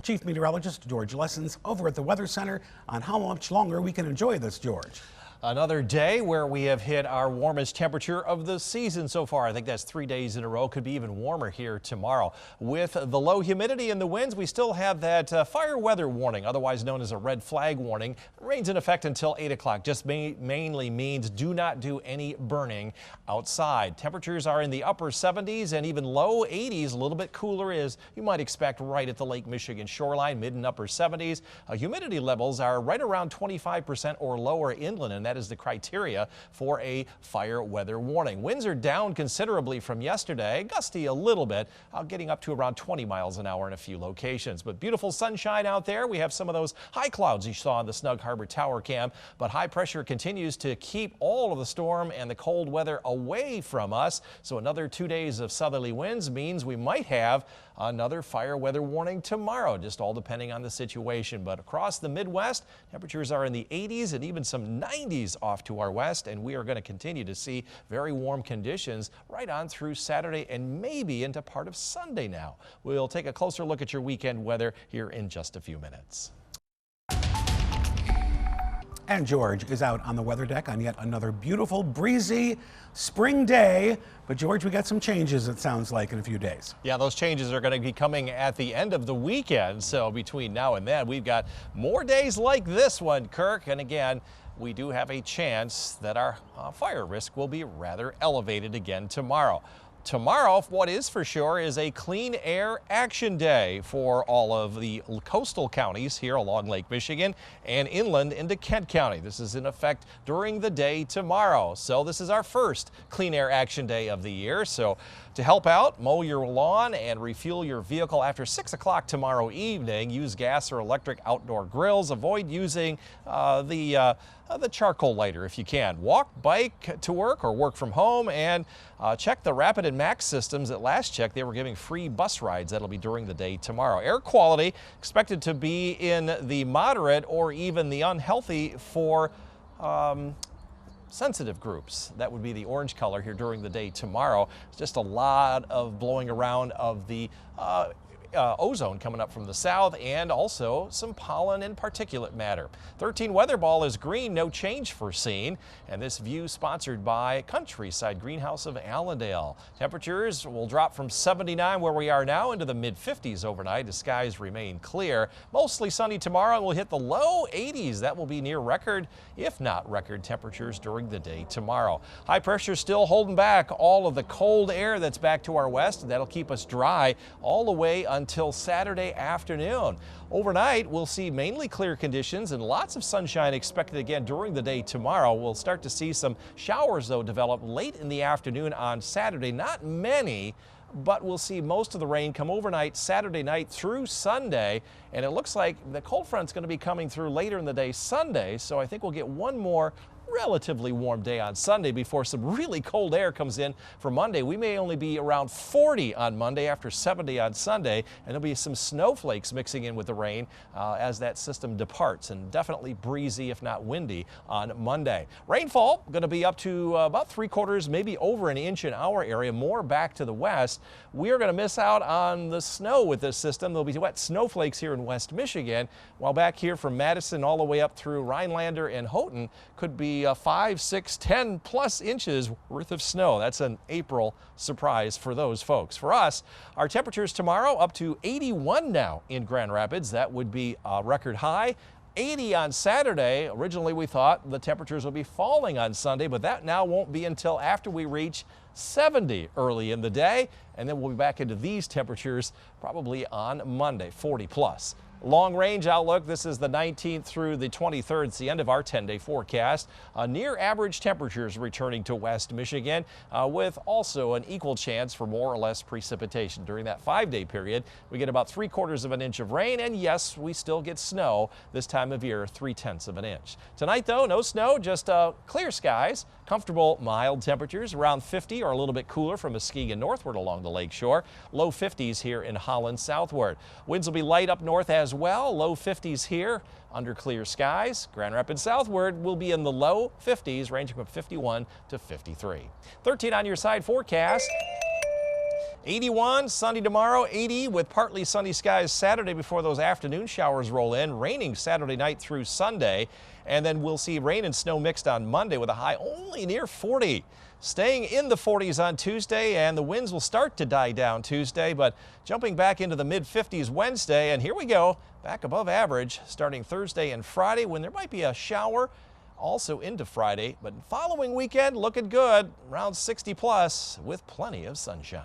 Chief Meteorologist George Lessons over at the Weather Center on how much longer we can enjoy this, George. Another day where we have hit our warmest temperature of the season so far. I think that's 3 days in a row. Could be even warmer here tomorrow. With the low humidity and the winds, we still have that fire weather warning, otherwise known as a red flag warning. Rain's in effect until 8 o'clock. Just mainly means do not do any burning outside. Temperatures are in the upper 70s and even low 80s. A little bit cooler as you might expect right at the Lake Michigan shoreline, mid and upper 70s. Humidity levels are right around 25% or lower inland, and that is the criteria for a fire weather warning. Winds are down considerably from yesterday, gusty a little bit, getting up to around 20 miles an hour in a few locations. But beautiful sunshine out there. We have some of those high clouds you saw in the Snug Harbor Tower cam, but high pressure continues to keep all of the storm and the cold weather away from us. So another 2 days of southerly winds means we might have another fire weather warning tomorrow, just all depending on the situation. But across the Midwest, temperatures are in the 80s and even some 90s off to our west, and we are going to continue to see very warm conditions right on through Saturday and maybe into part of Sunday now. We'll take a closer look at your weekend weather here in just a few minutes. And George is out on the weather deck on yet another beautiful, breezy spring day. But George, we got some changes, it sounds like, in a few days. Yeah, those changes are going to be coming at the end of the weekend. So between now and then, we've got more days like this one, Kirk. And again, we do have a chance that our fire risk will be rather elevated again tomorrow. Tomorrow, what is for sure, is a clean air action day for all of the coastal counties here along Lake Michigan and inland into Kent County. This is in effect during the day tomorrow. So this is our first clean air action day of the year. So to help out, mow your lawn and refuel your vehicle after 6 o'clock tomorrow evening. Use gas or electric outdoor grills. Avoid using the charcoal lighter if you can. Walk, bike to work or work from home, and check the Rapid and Max systems. At last check, they were giving free bus rides. That'll be during the day tomorrow. Air quality expected to be in the moderate or even the unhealthy for sensitive groups. That would be the orange color here during the day tomorrow. It's just a lot of blowing around of the ozone coming up from the south, and also some pollen and particulate matter. 13 weather ball is green, no change foreseen. And this view sponsored by Countryside Greenhouse of Allendale. Temperatures will drop from 79 where we are now into the mid 50s overnight. The skies remain clear. Mostly sunny tomorrow, and we'll hit the low 80s. That will be near record, if not record temperatures during the day tomorrow. High pressure still holding back all of the cold air that's back to our west. That'll keep us dry all the way until Saturday afternoon. Overnight, we'll see mainly clear conditions and lots of sunshine expected again during the day tomorrow. We'll start to see some showers, though, develop late in the afternoon on Saturday. Not many, but we'll see most of the rain come overnight Saturday night through Sunday. And it looks like the cold front's going to be coming through later in the day Sunday, so I think we'll get one more relatively warm day on Sunday before some really cold air comes in for Monday. We may only be around 40 on Monday after 70 on Sunday, and there'll be some snowflakes mixing in with the rain as that system departs, and definitely breezy if not windy on Monday. Rainfall going to be up to about 3/4, maybe over an inch in our area, more back to the west. We are going to miss out on the snow with this system. There'll be wet snowflakes here in West Michigan, while back here from Madison all the way up through Rhinelander and Houghton could be 5, 6, 10 plus inches worth of snow. That's an April surprise for those folks. For us, our temperatures tomorrow up to 81 now in Grand Rapids. That would be a record high. 80 on Saturday. Originally, we thought the temperatures would be falling on Sunday, but that now won't be until after we reach 70 early in the day. And then we'll be back into these temperatures probably on Monday, 40 plus. Long range outlook, this is the 19th through the 23rd. It's the end of our 10-day forecast. Near average temperatures returning to West Michigan with also an equal chance for more or less precipitation. During that 5-day period, we get about 3/4 of an inch of rain, and yes, we still get snow this time of year, 3/10 of an inch. Tonight, though, no snow, just clear skies. Comfortable mild temperatures around 50 or a little bit cooler from Muskegon northward along the lakeshore. Low 50s here in Holland southward. Winds will be light up north as well. Low 50s here under clear skies. Grand Rapids southward will be in the low 50s, ranging from 51 to 53. 13 on your side forecast. 81 sunny tomorrow, 80 with partly sunny skies Saturday before those afternoon showers roll in. Raining Saturday night through Sunday. And then we'll see rain and snow mixed on Monday with a high only near 40. Staying in the 40s on Tuesday, and the winds will start to die down Tuesday, but jumping back into the mid-50s Wednesday. And here we go, back above average starting Thursday and Friday when there might be a shower. Also into Friday, but following weekend looking good, around 60 plus with plenty of sunshine.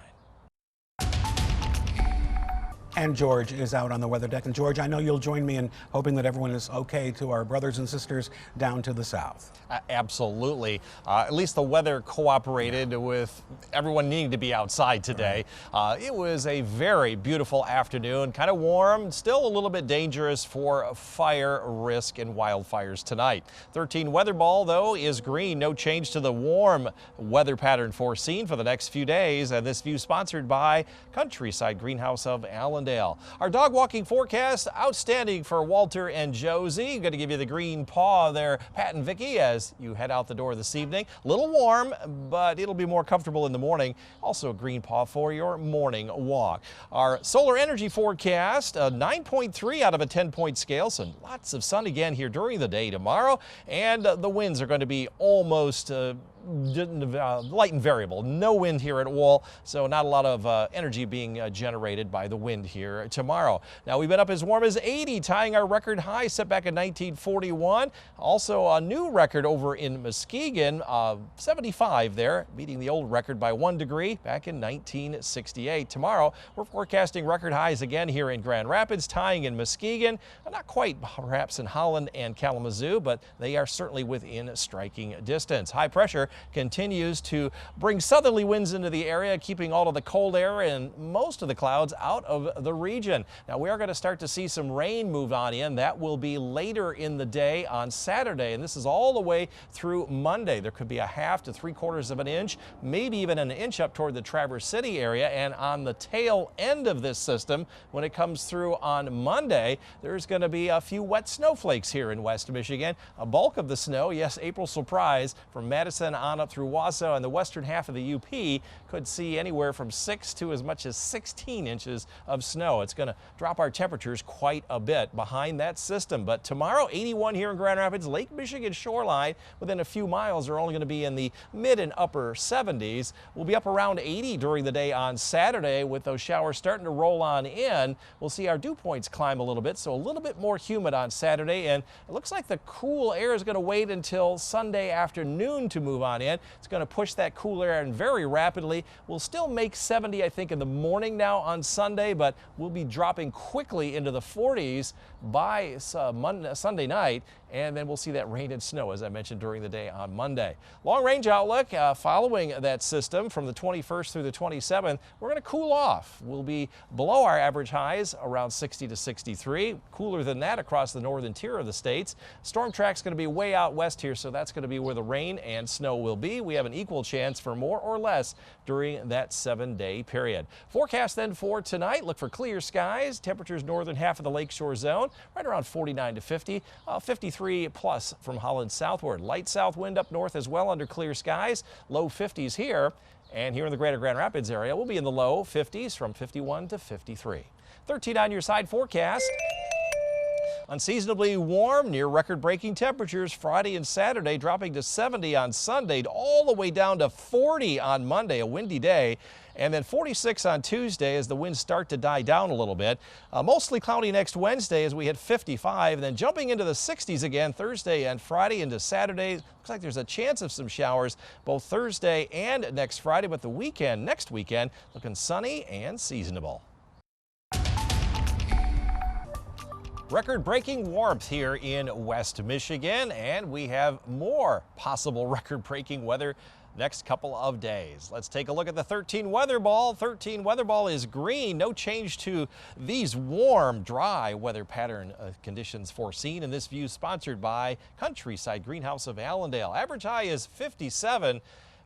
And George is out on the weather deck. And George, I know you'll join me in hoping that everyone is okay to our brothers and sisters down to the south. Absolutely. At least the weather cooperated with everyone needing to be outside today. It was a very beautiful afternoon, kind of warm, still a little bit dangerous for fire risk and wildfires tonight. 13 weather ball, though, is green. No change to the warm weather pattern foreseen for the next few days. And this view sponsored by Countryside Greenhouse of Allendale. Our dog walking forecast, outstanding for Walter and Josie. Going to give you the green paw there, Pat and Vicky, as you head out the door this evening. A little warm, but it'll be more comfortable in the morning. Also a green paw for your morning walk. Our solar energy forecast, a 9.3 out of a 10-point scale. So lots of sun again here during the day tomorrow. And the winds are going to be almost light and variable. No wind here at all, so not a lot of energy being generated by the wind here tomorrow. Now we've been up as warm as 80, tying our record high set back in 1941. Also a new record over in Muskegon, 75 there, beating the old record by 1 degree back in 1968. Tomorrow we're forecasting record highs again here in Grand Rapids, tying in Muskegon. Not quite perhaps in Holland and Kalamazoo, but they are certainly within striking distance. High pressure continues to bring southerly winds into the area, keeping all of the cold air and most of the clouds out of the region. Now we are going to start to see some rain move on in. That will be later in the day on Saturday, and this is all the way through Monday. There could be a half to 3/4 of an inch, maybe even an inch up toward the Traverse City area. And on the tail end of this system, when it comes through on Monday, there's going to be a few wet snowflakes here in West Michigan. A bulk of the snow, yes, April surprise, from Madison on up through Wausau and the western half of the UP could see anywhere from 6 to as much as 16 inches of snow. It's going to drop our temperatures quite a bit behind that system. But tomorrow, 81 here in Grand Rapids. Lake Michigan shoreline within a few miles are only going to be in the mid and upper 70s. We'll be up around 80 during the day on Saturday with those showers starting to roll on in. We'll see our dew points climb a little bit, so a little bit more humid on Saturday. And it looks like the cool air is going to wait until Sunday afternoon to move on in. It's going to push that cool air in very rapidly. We'll still make 70, I think, in the morning now on Sunday, but we'll be dropping quickly into the 40s by Sunday night, and then we'll see that rain and snow, as I mentioned, during the day on Monday. Long range outlook following that system from the 21st through the 27th, we're going to cool off. We'll be below our average highs around 60 to 63. Cooler than that across the northern tier of the states. Storm track's going to be way out west here, so that's going to be where the rain and snow will be. We have an equal chance for more or less during that 7-day period. Forecast then for tonight, look for clear skies. Temperatures northern half of the lakeshore zone, right around 49 to 50, 53 plus from Holland southward. Light south wind up north as well under clear skies, low 50s here. And here in the greater Grand Rapids area, we'll be in the low 50s from 51 to 53. 13 on your side forecast. Unseasonably warm, near record-breaking temperatures Friday and Saturday, dropping to 70 on Sunday, all the way down to 40 on Monday, a windy day. And then 46 on Tuesday as the winds start to die down a little bit. Mostly cloudy next Wednesday as we hit 55, and then jumping into the 60s again Thursday and Friday into Saturday. Looks like there's a chance of some showers both Thursday and next Friday, but the weekend, next weekend, looking sunny and seasonable. Record-breaking warmth here in West Michigan, and we have more possible record-breaking weather next couple of days. Let's take a look at the 13 weather ball. 13 weather ball is green. No change to these warm, dry weather pattern conditions foreseen. And this view sponsored by Countryside Greenhouse of Allendale. Average high is 57.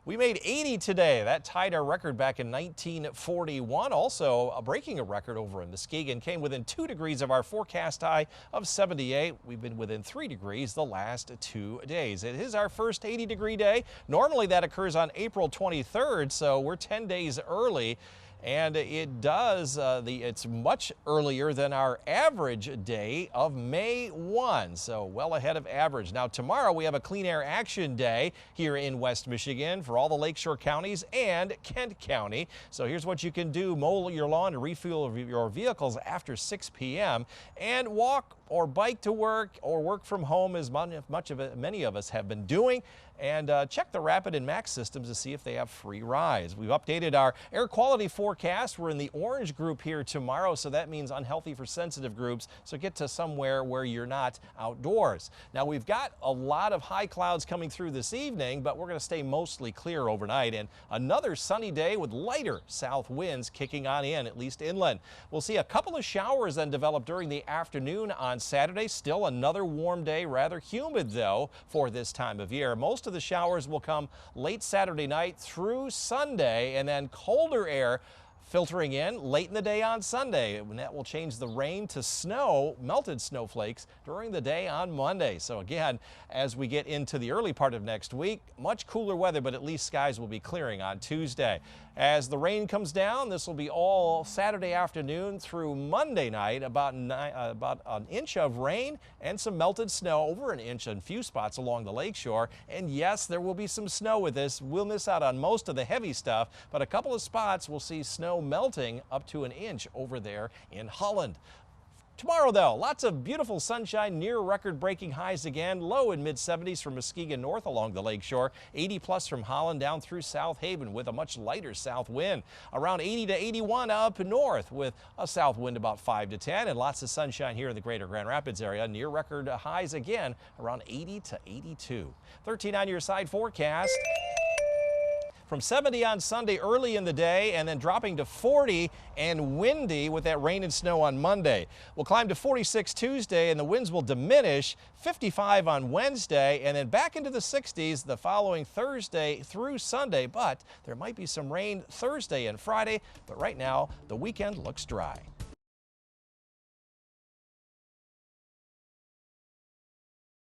We made 80 today. That tied our record back in 1941. Also, breaking a record over in Muskegon, came within 2 degrees of our forecast high of 78. We've been within 3 degrees the last 2 days. It is our first 80-degree day. Normally that occurs on April 23rd, so we're 10 days early. and it does, it's much earlier than our average day of May 1, so well ahead of average. Now tomorrow we have a Clean Air Action Day here in West Michigan for all the lakeshore counties and Kent County. So here's what you can do: mow your lawn and refuel your vehicles after 6 p.m. and walk or bike to work or work from home, as many of us have been doing, and check the Rapid and Max systems to see if they have free rides. We've updated our air quality forecast. We're in the orange group here tomorrow, so that means unhealthy for sensitive groups, so get to somewhere where you're not outdoors. Now we've got a lot of high clouds coming through this evening, but we're going to stay mostly clear overnight, and another sunny day with lighter south winds kicking on in, at least inland. We'll see a couple of showers then develop during the afternoon on Saturday. Still another warm day, rather humid though for this time of year. Most of the showers will come late Saturday night through Sunday, and then colder air filtering in late in the day on Sunday, and that will change the rain to snow, melted snowflakes, during the day on Monday. So again, as we get into the early part of next week, much cooler weather, but at least skies will be clearing on Tuesday. As the rain comes down, this will be all Saturday afternoon through Monday night, about an inch of rain and some melted snow, over an inch in a few spots along the lakeshore. And yes, there will be some snow with this. We'll miss out on most of the heavy stuff, but a couple of spots we'll see snow melting up to an inch over there in Holland. Tomorrow, though, lots of beautiful sunshine, near record-breaking highs again. Low in mid-70s from Muskegon north along the lakeshore. 80-plus from Holland down through South Haven with a much lighter south wind. Around 80 to 81 up north with a south wind about 5 to 10. And lots of sunshine here in the greater Grand Rapids area. Near record highs again around 80 to 82. 13 on your side forecast. From 70 on Sunday early in the day, and then dropping to 40 and windy with that rain and snow on Monday. We'll climb to 46 Tuesday, and the winds will diminish. 55 on Wednesday, and then back into the 60s the following Thursday through Sunday. But there might be some rain Thursday and Friday, but right now the weekend looks dry.